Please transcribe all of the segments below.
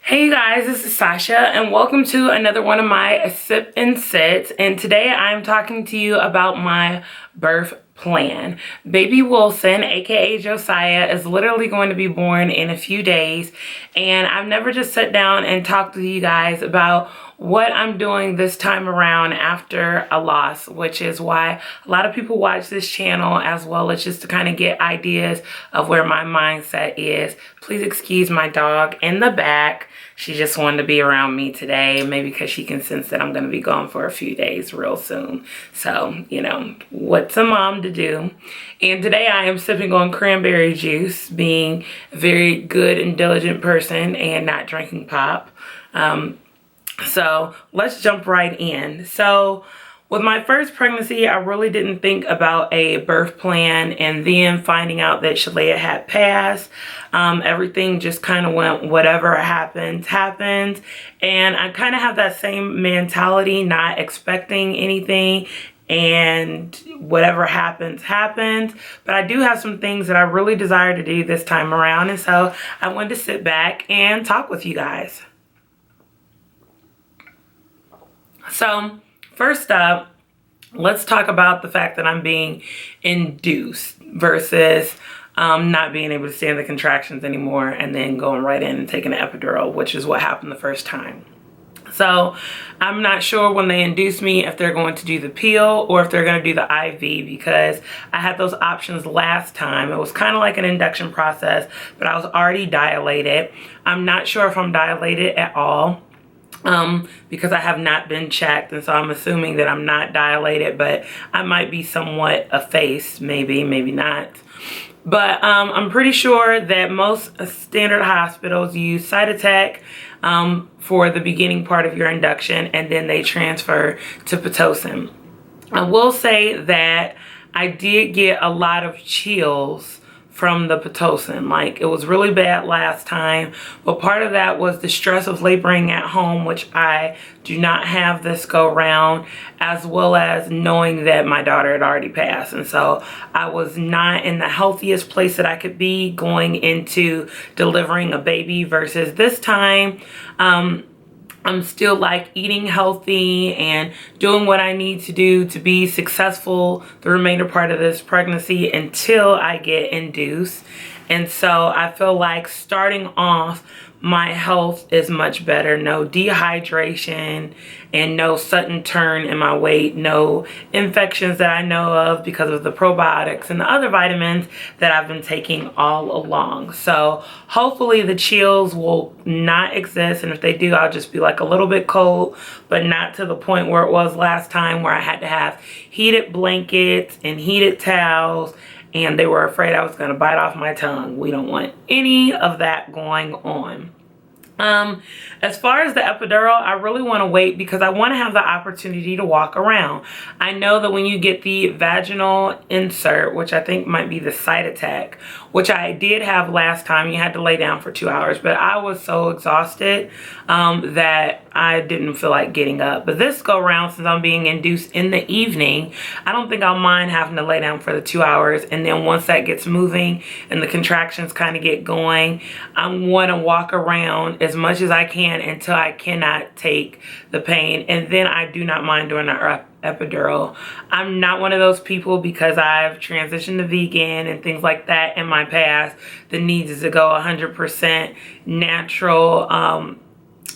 Hey you guys, this is Sasha and welcome to another one of my sip and sits, and today I'm talking to you about my birth plan. Baby Wilson, aka Josiah, is literally going to be born in a few days, and I've never just sat down and talked to you guys about what I'm doing this time around after a loss, which is why a lot of people watch this channel, as well as just to kind of get ideas of where my mindset is. Please excuse my dog in the back. She just wanted to be around me today, maybe because she can sense that I'm going to be gone for a few days real soon. So, you know, what's a mom to do? And today I am sipping on cranberry juice, being a very good and diligent person and not drinking pop. So let's jump right in. So with my first pregnancy, I really didn't think about a birth plan, and then finding out that Shalaya had passed, everything just kind of went whatever happens, happens. And I kind of have that same mentality, not expecting anything, and whatever happens, happens. But I do have some things that I really desire to do this time around, and so I wanted to sit back and talk with you guys. So first up, let's talk about the fact that I'm being induced versus not being able to stand the contractions anymore, and then going right in and taking an epidural, which is what happened the first time. So I'm not sure when they induce me if they're going to do the peel or if they're going to do the IV, because I had those options last time. It was kind of like an induction process, but I was already dilated. I'm not sure if I'm dilated at all, because I have not been checked, and so I'm assuming that I'm not dilated, but I might be somewhat effaced, maybe not. But I'm pretty sure that most standard hospitals use Cytotec for the beginning part of your induction, and then they transfer to Pitocin. I will say that I did get a lot of chills from the Pitocin. Like, it was really bad last time, but part of that was the stress of laboring at home, which I do not have this go round, as well as knowing that my daughter had already passed. And so I was not in the healthiest place that I could be going into delivering a baby, versus this time, I'm still like eating healthy and doing what I need to do to be successful the remainder part of this pregnancy until I get induced. And so I feel like starting off, my health is much better. No dehydration and no sudden turn in my weight. No infections that I know of because of the probiotics and the other vitamins that I've been taking all along. So hopefully the chills will not exist. And if they do, I'll just be like a little bit cold, but not to the point where it was last time, where I had to have heated blankets and heated towels, and they were afraid I was going to bite off my tongue. We don't want any of that going on. As far as the epidural, I really want to wait because I want to have the opportunity to walk around. I know that when you get the vaginal insert, which I think might be the Cytotec, which I did have last time, you had to lay down for 2 hours, but I was so exhausted that I didn't feel like getting up. But this go around, since I'm being induced in the evening, I don't think I'll mind having to lay down for the 2 hours. And then once that gets moving and the contractions kind of get going, I want to walk around as much as I can until I cannot take the pain. And then I do not mind doing an epidural. I'm not one of those people, because I've transitioned to vegan and things like that in my past, the needs is to go 100% natural.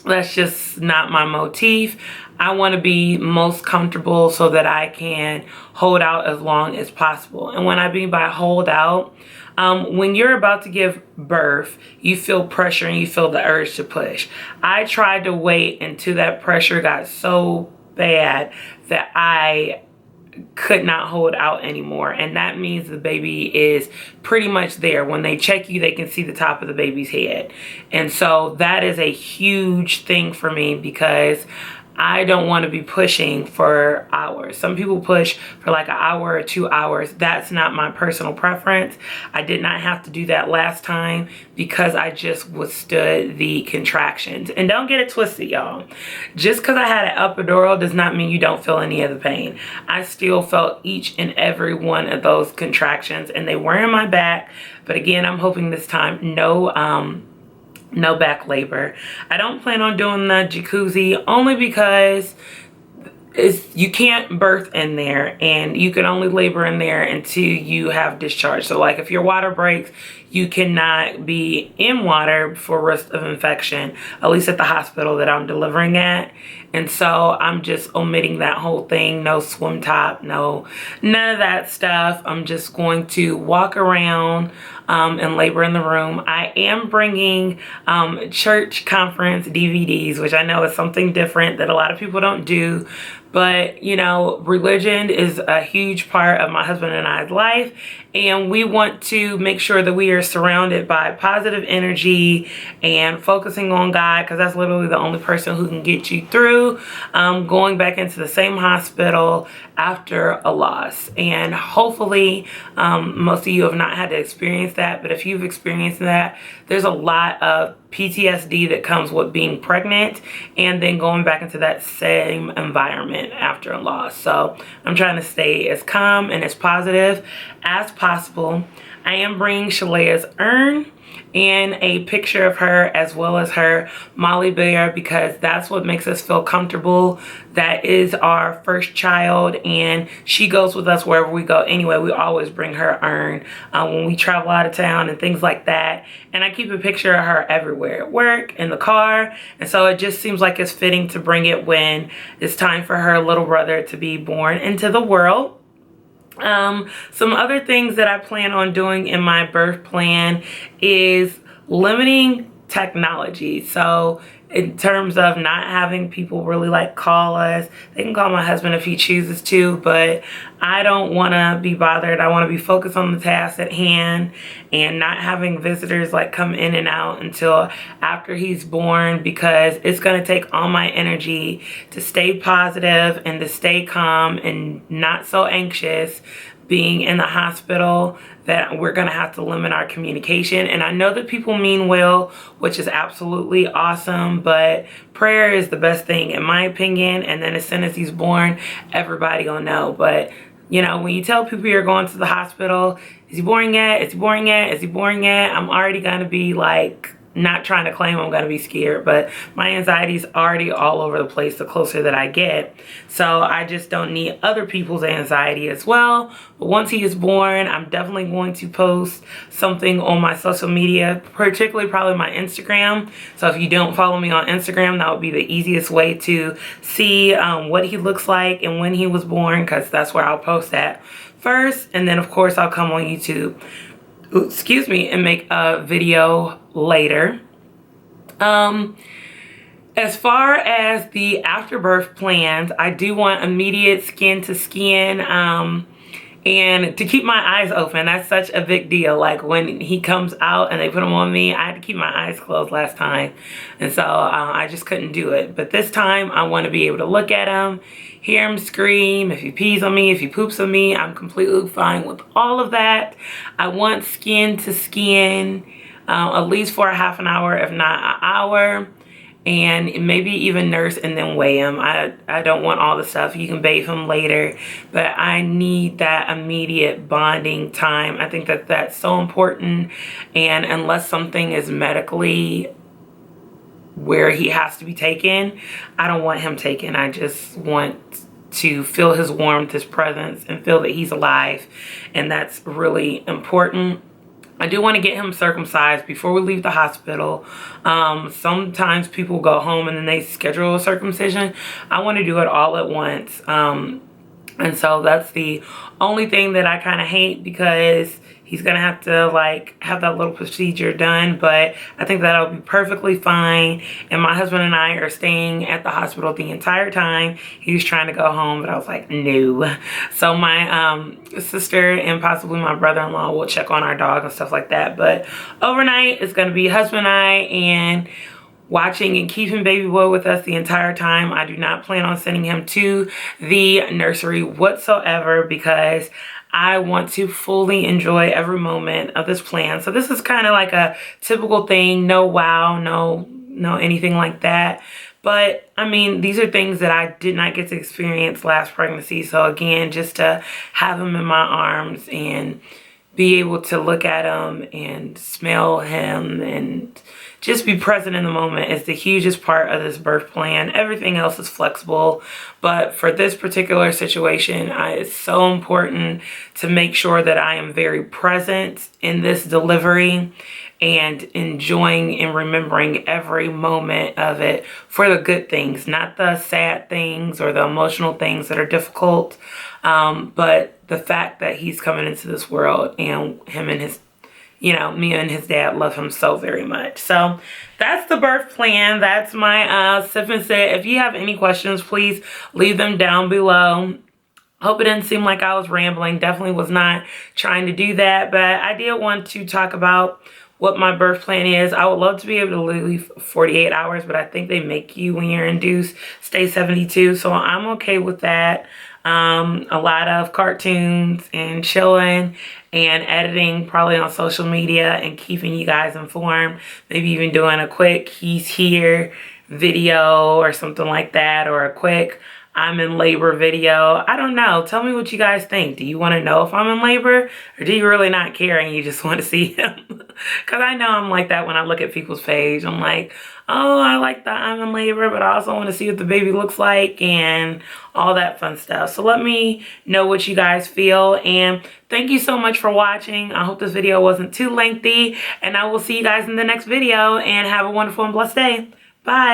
That's just not my motif. I want to be most comfortable so that I can hold out as long as possible. And when I mean by hold out, when you're about to give birth, you feel pressure and you feel the urge to push. I tried to wait until that pressure got so bad that I could not hold out anymore, and that means the baby is pretty much there. When they check you, they can see the top of the baby's head, and so that is a huge thing for me, because I don't want to be pushing for hours. Some people push for like an hour or 2 hours. That's not my personal preference. I did not have to do that last time because I just withstood the contractions. And don't get it twisted, y'all. Just because I had an epidural does not mean you don't feel any of the pain. I still felt each and every one of those contractions, and they were in my back. But again, I'm hoping this time no no back labor. I don't plan on doing the jacuzzi only because you can't birth in there, and you can only labor in there until you have discharge. So like if your water breaks, you cannot be in water for risk of infection, at least at the hospital that I'm delivering at. And so I'm just omitting that whole thing. No swim top, none of that stuff. I'm just going to walk around and labor in the room. I am bringing church conference DVDs, which I know is something different that a lot of people don't do. But, you know, religion is a huge part of my husband and I's life. And we want to make sure that we are surrounded by positive energy and focusing on God, because that's literally the only person who can get you through going back into the same hospital after a loss. And hopefully most of you have not had to experience that. But if you've experienced that, there's a lot of PTSD that comes with being pregnant and then going back into that same environment after a loss. So I'm trying to stay as calm and as positive as possible. I am bringing Shalaya's urn and a picture of her as well as her Molly Bear, because that's what makes us feel comfortable. That is our first child, and she goes with us wherever we go anyway. We always bring her urn when we travel out of town and things like that. And I keep a picture of her everywhere, at work, in the car. And so it just seems like it's fitting to bring it when it's time for her little brother to be born into the world. Some other things that I plan on doing in my birth plan is limiting technology. So in terms of not having people really like call us, they can call my husband if he chooses to, but I don't want to be bothered. I want to be focused on the task at hand and not having visitors like come in and out until after he's born, because it's going to take all my energy to stay positive and to stay calm and not so anxious being in the hospital, that we're going to have to limit our communication. And I know that people mean well, which is absolutely awesome, but prayer is the best thing in my opinion. And then as soon as he's born, everybody will know. But you know, when you tell people you're going to the hospital, is he born yet? Is he born yet? Is he born yet? I'm already going to be like, not trying to claim I'm going to be scared, but my anxiety is already all over the place the closer that I get. So I just don't need other people's anxiety as well. But once he is born, I'm definitely going to post something on my social media, particularly probably my Instagram. So if you don't follow me on Instagram, that would be the easiest way to see what he looks like and when he was born, because that's where I'll post that first. And then of course I'll come on YouTube, excuse me, and make a video later. As far as the afterbirth plans, I do want immediate skin to skin and to keep my eyes open. That's such a big deal. Like when he comes out and they put him on me, I had to keep my eyes closed last time, and so I just couldn't do it. But this time I want to be able to look at him, hear him scream. If he pees on me, if he poops on me, I'm completely fine with all of that. I want skin to skin, at least for a half an hour, if not an hour, and maybe even nurse and then weigh him. I don't want all the stuff. You can bathe him later, but I need that immediate bonding time. I think that that's so important, and unless something is medically where he has to be taken, I don't want him taken. I just want to feel his warmth, his presence, and feel that he's alive, and that's really important. I do want to get him circumcised before we leave the hospital. Sometimes people go home and then they schedule a circumcision. I want to do it all at once. And so that's the only thing that I kind of hate, because he's going to have to like have that little procedure done, but I think that'll be perfectly fine. And my husband and I are staying at the hospital the entire time. He was trying to go home, but I was like, no. So my sister and possibly my brother-in-law will check on our dog and stuff like that. But overnight, it's going to be husband and I, and watching and keeping baby boy with us the entire time. I do not plan on sending him to the nursery whatsoever, because I want to fully enjoy every moment of this plan. So this is kind of like a typical thing. No wow, no anything like that. But I mean, these are things that I did not get to experience last pregnancy. So again, just to have him in my arms and be able to look at him and smell him and just be present in the moment is the hugest part of this birth plan. Everything else is flexible, but for this particular situation, it's so important to make sure that I am very present in this delivery and enjoying and remembering every moment of it for the good things, not the sad things or the emotional things that are difficult, but the fact that he's coming into this world and him and his, me and his dad love him so very much. So that's the birth plan. That's my sip and sit. If you have any questions, please leave them down below. Hope it didn't seem like I was rambling. Definitely was not trying to do that, but I did want to talk about what my birth plan is. I would love to be able to leave 48 hours, but I think they make you, when you're induced, stay 72. So I'm okay with that. A lot of cartoons and chilling and editing probably on social media and keeping you guys informed. Maybe even doing a quick he's here video or something like that, or a quick I'm in labor video. I don't know. Tell me what you guys think. Do you want to know if I'm in labor, or do you really not care and you just want to see him? Because I know I'm like that when I look at people's page. I'm like, oh, I like that I'm in labor, but I also want to see what the baby looks like and all that fun stuff. So let me know what you guys feel. And thank you so much for watching. I hope this video wasn't too lengthy. And I will see you guys in the next video. And have a wonderful and blessed day. Bye.